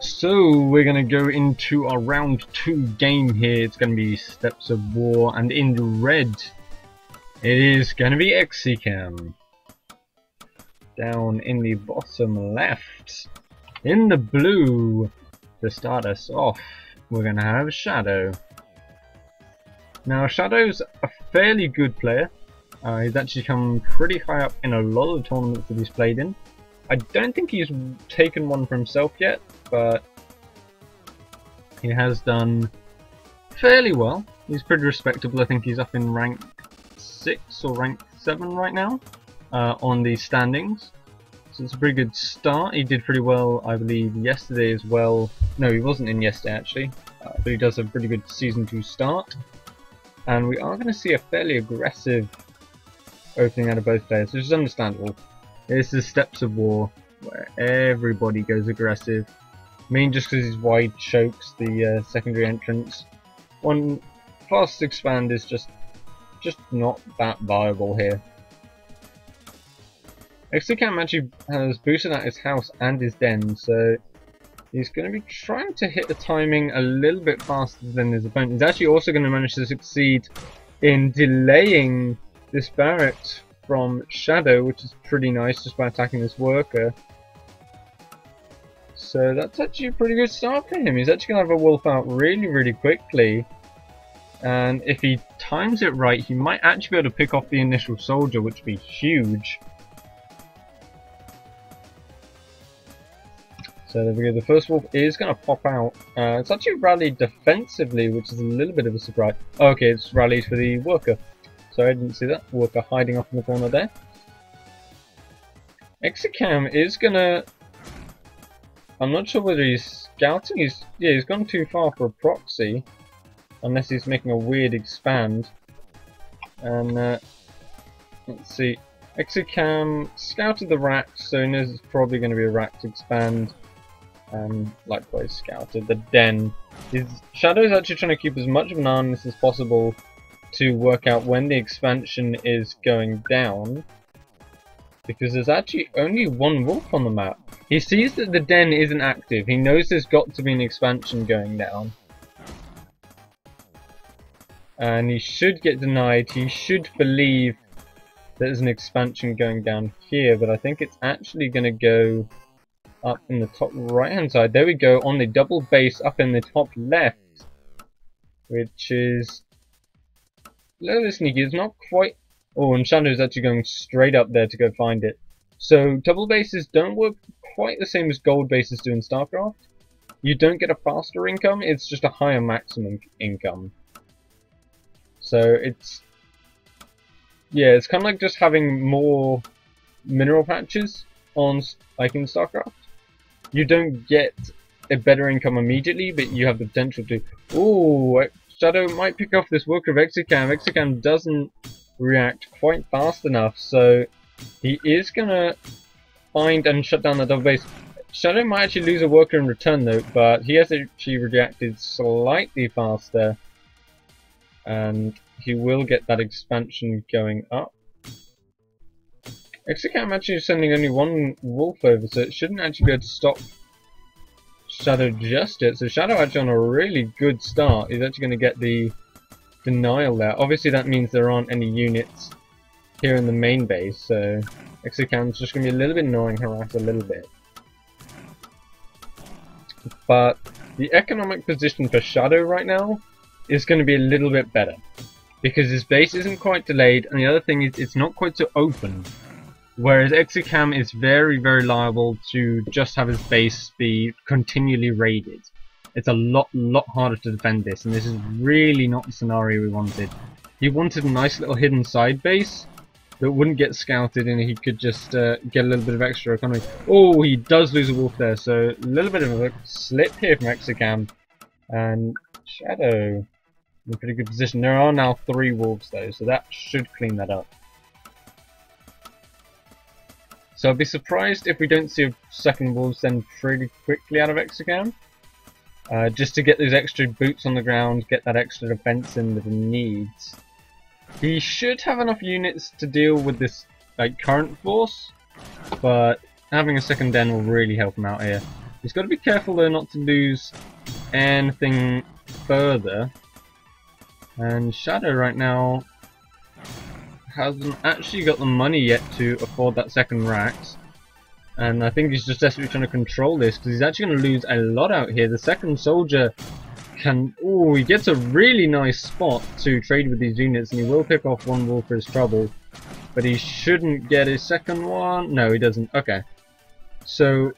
So we're going to go into our round 2 game here. It's going to be Steps of War, and in red it is going to be Xccam. Down in the bottom left, in the blue, to start us off, we're going to have Shadow. Now Shadow's a fairly good player. He's actually come pretty high up in a lot of the tournaments that he's played in. I don't think he's taken one for himself yet, but he has done fairly well. He's pretty respectable. I think he's up in rank 6 or rank 7 right now on the standings. So it's a pretty good start. He did pretty well, I believe, yesterday as well. No, he wasn't in yesterday actually, but he does have a pretty good Season 2 start. And we are going to see a fairly aggressive opening out of both players, which is understandable. This is Steps of War, where everybody goes aggressive. I mean, just because his wide chokes the secondary entrance. One fast expand is just not that viable here. Xccam actually has boosted out his house and his den, so he's going to be trying to hit the timing a little bit faster than his opponent. He's actually also going to manage to succeed in delaying this barracks from Shadow, which is pretty nice, just by attacking this worker. So that's actually a pretty good start for him. He's actually going to have a wolf out really quickly, and if he times it right, he might actually be able to pick off the initial soldier, which would be huge. So there we go, the first wolf is going to pop out. It's actually rallied defensively, which is a little bit of a surprise. Oh, okay, it's rallied for the worker. Sorry, I didn't see that. Worker hiding off in the corner there. Xccam is gonna... I'm not sure whether he's scouting. He's gone too far for a proxy. Unless he's making a weird expand. And, let's see. Xccam scouted the racks, so he knows it's probably going to be a rack to expand. And likewise scouted the den. His Shadow is actually trying to keep as much of an eye on this as possible to work out when the expansion is going down, because there's actually only one wolf on the map. He sees that the den isn't active. He knows there's got to be an expansion going down, and he should get denied. He should believe there's an expansion going down here, but I think it's actually going to go up in the top right hand side. There we go, on the double base up in the top left, which is a little bit sneaky. It's not quite... Oh, and Shadow's actually going straight up there to go find it. So double bases don't work quite the same as gold bases do in StarCraft. You don't get a faster income, it's just a higher maximum income. So it's... yeah, it's kind of like just having more mineral patches on, like in StarCraft. You don't get a better income immediately, but you have the potential to... Ooh, Shadow might pick off this worker of Xccam. Xccam doesn't react quite fast enough, so he is gonna find and shut down the double base. Shadow might actually lose a worker in return though, but he has actually reacted slightly faster, and he will get that expansion going up. Xccam actually is sending only one wolf over, so it shouldn't actually be able to stop Shadow just yet. So Shadow actually on a really good start. He's actually going to get the denial there. Obviously that means there aren't any units here in the main base, so Xccam's just going to be a little bit annoying, harass a little bit. But the economic position for Shadow right now is going to be a little bit better, because his base isn't quite delayed, and the other thing is it's not quite so open. Whereas Xccam is very liable to just have his base be continually raided. It's a lot harder to defend this, and this is really not the scenario we wanted. He wanted a nice little hidden side base that wouldn't get scouted, and he could just get a little bit of extra economy. Oh, he does lose a wolf there, so a little bit of a slip here from Xccam. And Shadow in a pretty good position. There are now 3 wolves though, so that should clean that up. So I'd be surprised if we don't see a second wolf send pretty quickly out of Xccam. Just to get those extra boots on the ground, get that extra defense in that he needs. He should have enough units to deal with this current force, but having a second den will really help him out here. He's got to be careful though not to lose anything further. And Shadow right now hasn't actually got the money yet to afford that second Rax. And I think he's just desperately trying to control this because he's actually going to lose a lot out here. The second soldier can... Oh, he gets a really nice spot to trade with these units, and he will pick off one wolf for his trouble. But he shouldn't get his second one. No, he doesn't. Okay. So,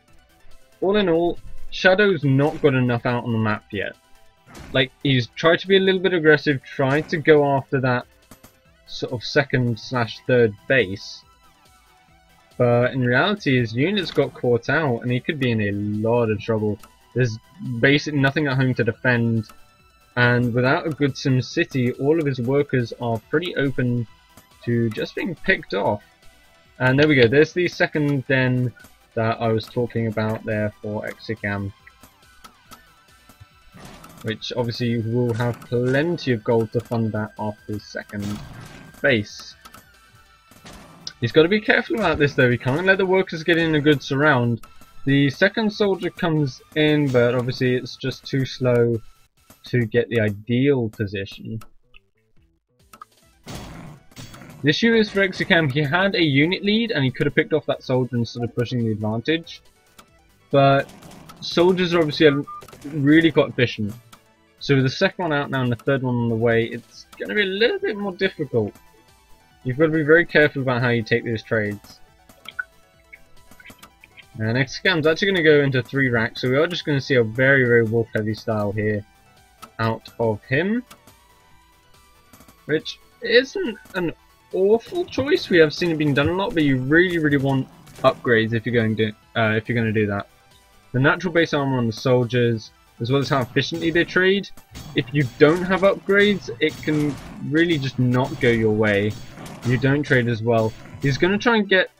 all in all, Shadow's not got enough out on the map yet. Like, he's tried to be a little bit aggressive, tried to go after that sort of second/third base. But in reality, his units got caught out, and he could be in a lot of trouble. There's basically nothing at home to defend, and without a good sim city, all of his workers are pretty open to just being picked off. And there we go, there's the second den that I was talking about there for Xccam, which obviously will have plenty of gold to fund that off his second base. He's got to be careful about this though, he can't let the workers get in a good surround. The second soldier comes in, but obviously it's just too slow to get the ideal position. The issue is for Xccam, he had a unit lead and he could have picked off that soldier instead of pushing the advantage. But soldiers are obviously really quite efficient. So with the second one out now and the third one on the way, it's going to be a little bit more difficult. You've got to be very careful about how you take these trades. And Xccam's actually going to go into 3 racks, so we are just going to see a very, very wolf heavy style here out of him. Which isn't an awful choice, we have seen it being done a lot, but you really, really want upgrades if you're going to do that. The natural base armor on the soldiers, as well as how efficiently they trade. If you don't have upgrades, it can really just not go your way. You don't trade as well. He's going to try and get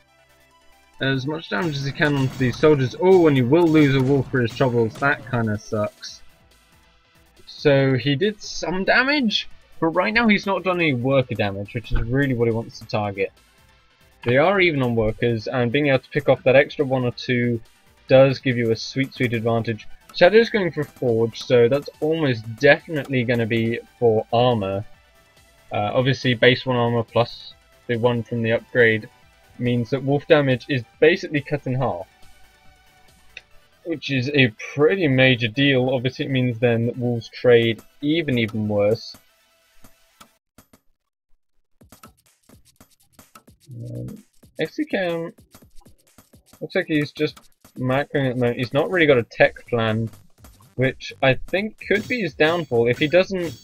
as much damage as he can onto these soldiers. Oh, and he will lose a wolf for his troubles. That kind of sucks. So he did some damage, but right now he's not done any worker damage, which is really what he wants to target. They are even on workers, and being able to pick off that extra 1 or 2 does give you a sweet, sweet advantage. Shadow's going for Forge, so that's almost definitely going to be for armor. Obviously, base 1 armor plus the 1 from the upgrade means that wolf damage is basically cut in half, which is a pretty major deal. Obviously, it means then that wolves trade even worse. Xccam looks like he's just macroing at the moment. He's not really got a tech plan, which I think could be his downfall. If he doesn't,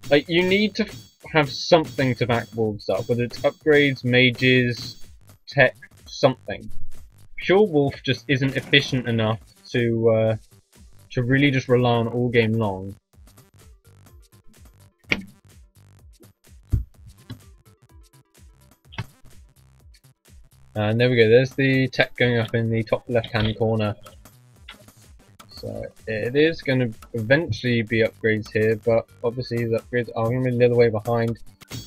like, you need to have something to back wolves up, whether it's upgrades, mages, tech, something. Pure wolf just isn't efficient enough to really just rely on all game long. And there we go, there's the tech going up in the top left hand corner. So it is going to eventually be upgrades here, but obviously the upgrades are going to be a little way behind.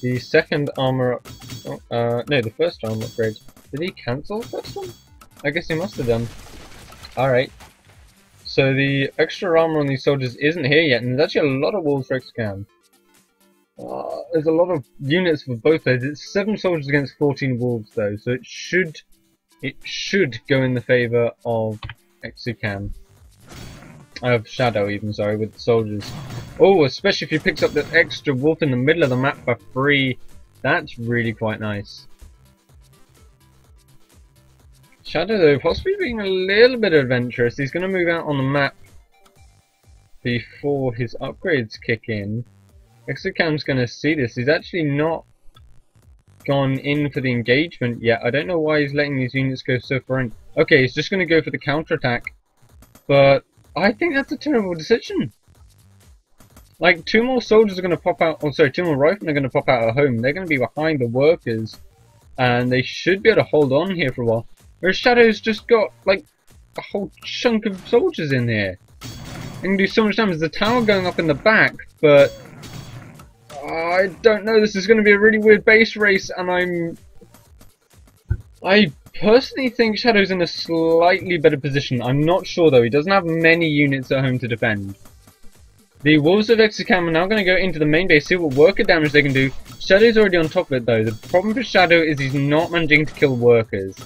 The second armor, no, the first armor upgrade. Did he cancel the first one? I guess he must have done. Alright. So the extra armor on these soldiers isn't here yet, and there's actually a lot of wolves for Xccam. There's a lot of units for both sides. It's 7 soldiers against 14 wolves though, so it should go in the favour of Xccam. Of Shadow even, sorry, with the soldiers. Oh, especially if he picks up that extra wolf in the middle of the map for free. That's really quite nice. Shadow though, possibly being a little bit adventurous. He's going to move out on the map before his upgrades kick in. Xccam's going to see this. He's actually not gone in for the engagement yet. I don't know why he's letting these units go so far in. Okay, he's just going to go for the counterattack. But I think that's a terrible decision. Like, 2 more soldiers are going to pop out, oh sorry, 2 more riflemen are going to pop out at home. They're going to be behind the workers, and they should be able to hold on here for a while. Whereas Shadow's just got, like, a whole chunk of soldiers in here. They can do so much damage. There's a tower going up in the back, but I don't know. This is going to be a really weird base race, and I personally think Shadow's in a slightly better position. I'm not sure though, he doesn't have many units at home to defend. The Wolves of Xccam are now going to go into the main base, see what worker damage they can do. Shadow's already on top of it though. The problem for Shadow is he's not managing to kill workers.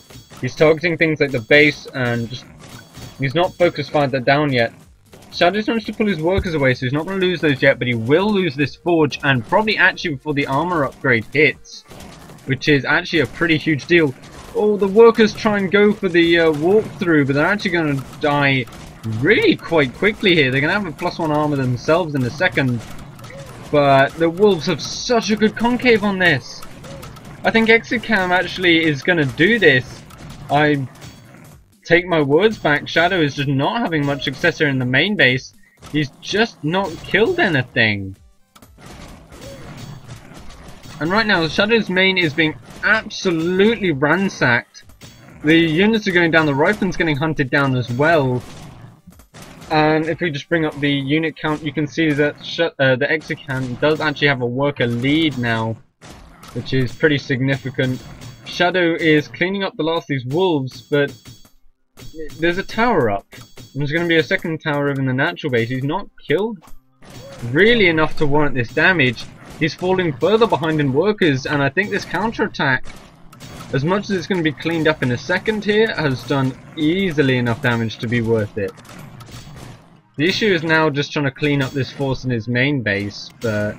He's targeting things like the base and just... he's not focused fired that down yet. Shadow's managed to pull his workers away, so he's not going to lose those yet, but he will lose this forge, and probably actually before the armor upgrade hits, which is actually a pretty huge deal. Oh, the workers try and go for the walkthrough, but they're actually going to die really quite quickly here. They're going to have a +1 armor themselves in a second, but the Wolves have such a good concave on this. I think Xccam actually is going to do this. I take my words back, Shadow is just not having much success here in the main base. He's just not killed anything. And right now, Shadow's main is being absolutely ransacked. The units are going down, the rifleman's getting hunted down as well. And if we just bring up the unit count, you can see that the Xccam does actually have a worker lead now, which is pretty significant. Shadow is cleaning up the last of these wolves, but there's a tower up. There's going to be a second tower over in the natural base. He's not killed really enough to warrant this damage. He's falling further behind in workers, and I think this counterattack, as much as it's going to be cleaned up in a second here, has done easily enough damage to be worth it. The issue is now just trying to clean up this force in his main base, but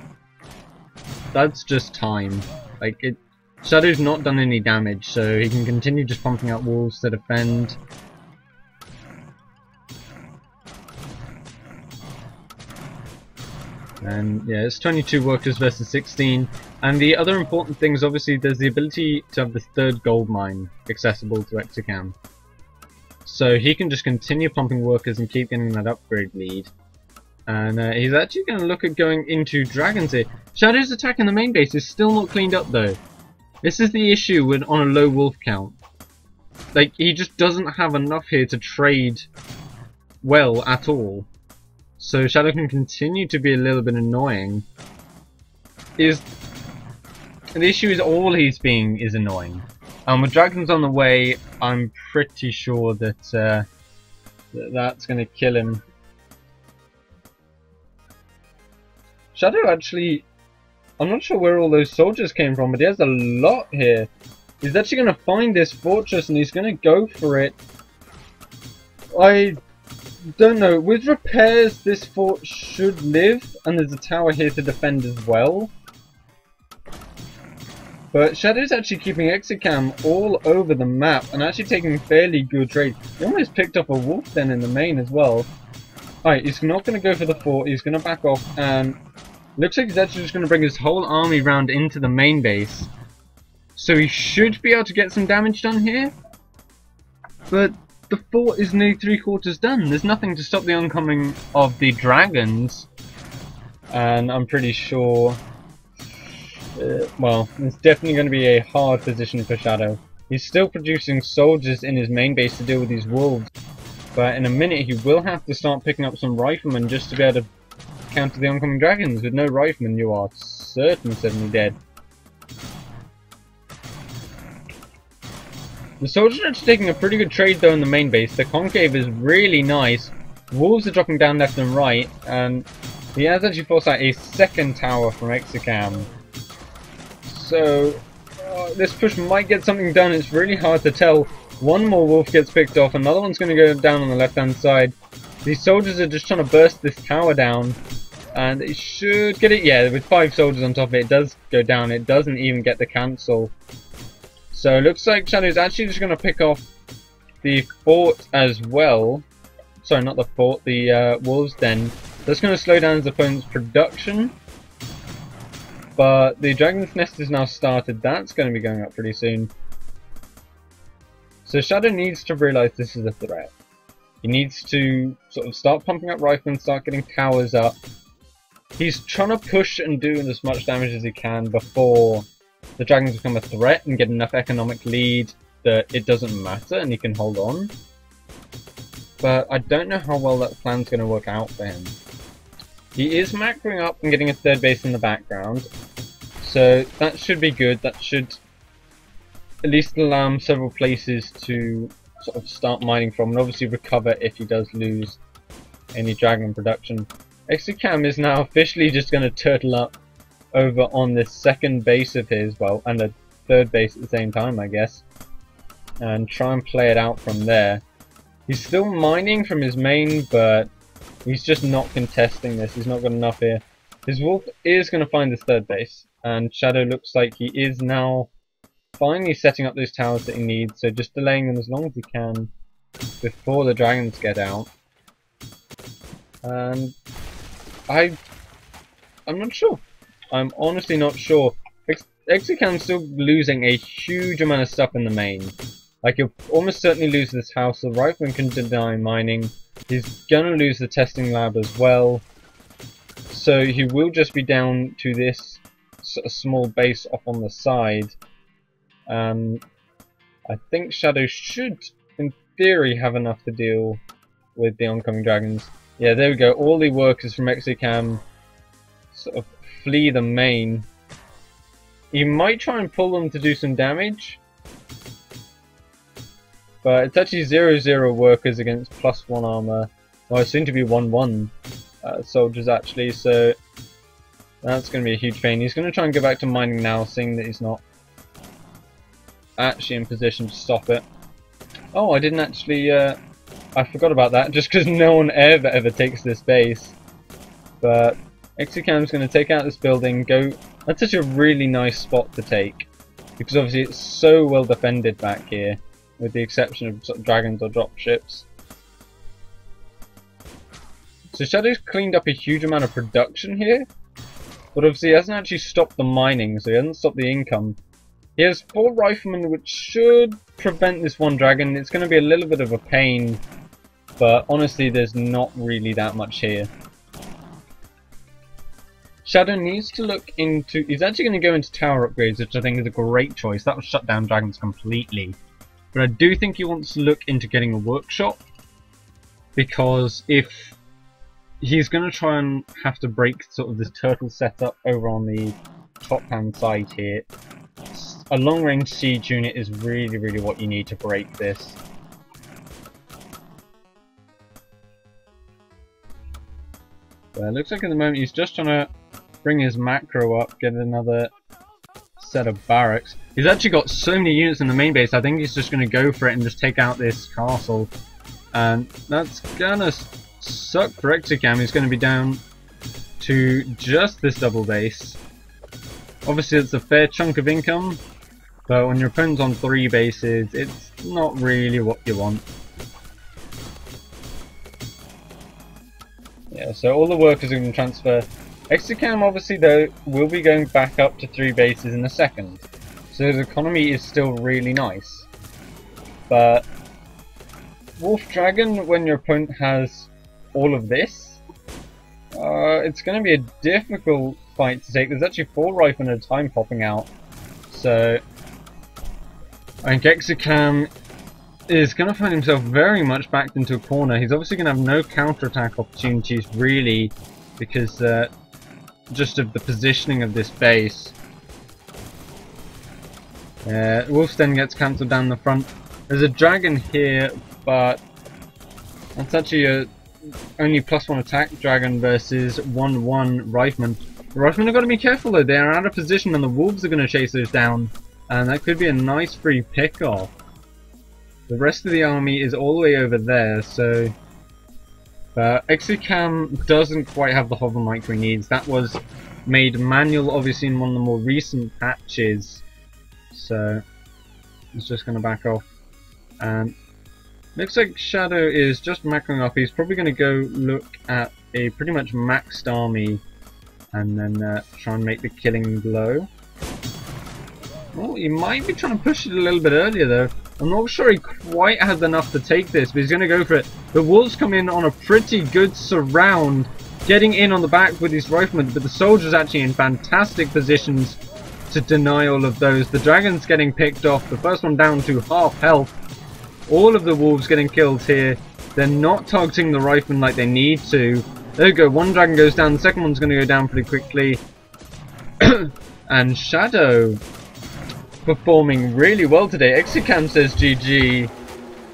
that's just time. Like, Shadow's not done any damage, so he can continue just pumping out wolves to defend. And yeah, it's 22 workers versus 16. And the other important thing is obviously there's the ability to have the third gold mine accessible to Xccam. So he can just continue pumping workers and keep getting that upgrade lead. And he's actually going to look at going into dragons here. Shadow's attack in the main base is still not cleaned up though. This is the issue with on a low wolf count. Like, he just doesn't have enough here to trade well at all. So Shadow can continue to be a little bit annoying. The issue is all he's being is annoying. With dragons on the way, I'm pretty sure that that's going to kill him. Shadow actually, I'm not sure where all those soldiers came from, but he has a lot here. He's actually going to find this fortress and he's going to go for it. I don't know. With repairs, this fort should live, and there's a tower here to defend as well. But Shadow's actually keeping Xccam all over the map and actually taking fairly good trade. He almost picked up a wolf den in the main as well. Alright, he's not going to go for the fort, he's going to back off, and looks like he's actually just going to bring his whole army round into the main base. So he should be able to get some damage done here. But the fort is nearly 3/4 done. There's nothing to stop the oncoming of the dragons. And I'm pretty sure... well, it's definitely going to be a hard position for Shadow. He's still producing soldiers in his main base to deal with these wolves. But in a minute he will have to start picking up some riflemen just to be able to counter the oncoming dragons. With no riflemen you are certainly dead. The soldiers are actually taking a pretty good trade though in the main base. The concave is really nice. Wolves are dropping down left and right, and he has actually forced out a second tower from Xccam. So this push might get something done. It's really hard to tell. One more wolf gets picked off, another one's going to go down on the left hand side. These soldiers are just trying to burst this tower down, and it should get it. Yeah, with 5 soldiers on top of it, it does go down. It doesn't even get the cancel. So it looks like Shadow's actually just going to pick off the fort as well. Sorry, not the fort, the wolves den. That's going to slow down his opponent's production. But the dragon's nest is now started. That's going to be going up pretty soon. So Shadow needs to realise this is a threat. He needs to sort of start pumping up riflemen, start getting towers up. He's trying to push and do as much damage as he can before the dragons become a threat and get enough economic lead that it doesn't matter and he can hold on. But I don't know how well that plan's going to work out for him. He is macroing up and getting a third base in the background, so that should be good. That should at least allow him several places to sort of start mining from, and obviously recover if he does lose any dragon production. Xccam is now officially just going to turtle up over on this second base of his, well, and a third base at the same time, I guess, and try and play it out from there. He's still mining from his main, but he's just not contesting this. He's not got enough here. His wolf is going to find this third base, and Shadow looks like he is now finally setting up those towers that he needs, so just delaying them as long as he can before the dragons get out. And I'm not sure. I'm honestly not sure. Xccam's still losing a huge amount of stuff in the main. Like, he'll almost certainly lose this house. The rifleman can deny mining. He's gonna lose the testing lab as well. So he will just be down to this sort of small base off on the side. I think Shadow should, in theory, have enough to deal with the oncoming dragons. Yeah, there we go. All the workers from Xccam sort of flee the main. You might try and pull them to do some damage, but it's actually 0-0 workers against +1 armor. Well, soon to be 1-1 soldiers actually, so that's going to be a huge pain. He's going to try and go back to mining now, seeing that he's not actually in position to stop it. Oh, I didn't actually, I forgot about that, just because no one ever takes this base. But Xccam's going to take out this building, go... That's such a really nice spot to take, because obviously it's so well defended back here, with the exception of sort of dragons or drop ships. So Shadow's cleaned up a huge amount of production here, but obviously he hasn't actually stopped the mining, so he hasn't stopped the income. He has 4 riflemen, which should prevent this one dragon. It's going to be a little bit of a pain, but honestly there's not really that much here. Shadow needs to look into... He's actually going to go into tower upgrades, which I think is a great choice. That will shut down dragons completely. But I do think he wants to look into getting a workshop, because if he's going to try and have to break sort of this turtle setup over on the top hand side here, a long range siege unit is really what you need to break this. But it looks like at the moment he's just trying to bring his macro up, get another set of barracks. He's actually got so many units in the main base, I think he's just going to go for it and just take out this castle. And that's gonna suck for Xccam. He's going to be down to just this double base. Obviously it's a fair chunk of income, but when your opponent's on 3 bases, it's not really what you want. Yeah, so all the workers are going to transfer. Xccam obviously though will be going back up to 3 bases in a second, so his economy is still really nice. But Wolf Dragon, when your opponent has all of this, it's going to be a difficult fight to take. There's actually 4 riflemen at a time popping out, so I think Xccam is going to find himself very much backed into a corner. He's obviously going to have no counterattack opportunities really, because just of the positioning of this base. Wolf's Den gets cancelled down the front. There's a dragon here, but that's actually a only +1 attack dragon versus 1-1 rifleman. The riflemen have got to be careful though, they are out of position and the wolves are going to chase those down, and that could be a nice free pick-off. The rest of the army is all the way over there, so Xccam doesn't quite have the hover micro he needs. That was made manual obviously in one of the more recent patches, so it's just going to back off. And looks like Shadow is just macroing up. He's probably going to go look at a pretty much maxed army and then try and make the killing blow. Well, he might be trying to push it a little bit earlier though. I'm not sure he quite has enough to take this, but he's going to go for it. The wolves come in on a pretty good surround, getting in on the back with his riflemen, but the soldiers actually in fantastic positions to deny all of those. The dragon's getting picked off, the first one down to half health. All of the wolves getting killed here. They're not targeting the riflemen like they need to. There we go, one dragon goes down, the second one's going to go down pretty quickly. And Shadow performing really well today. Xccam says GG,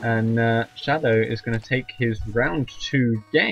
and Shadow is going to take his round 2 game.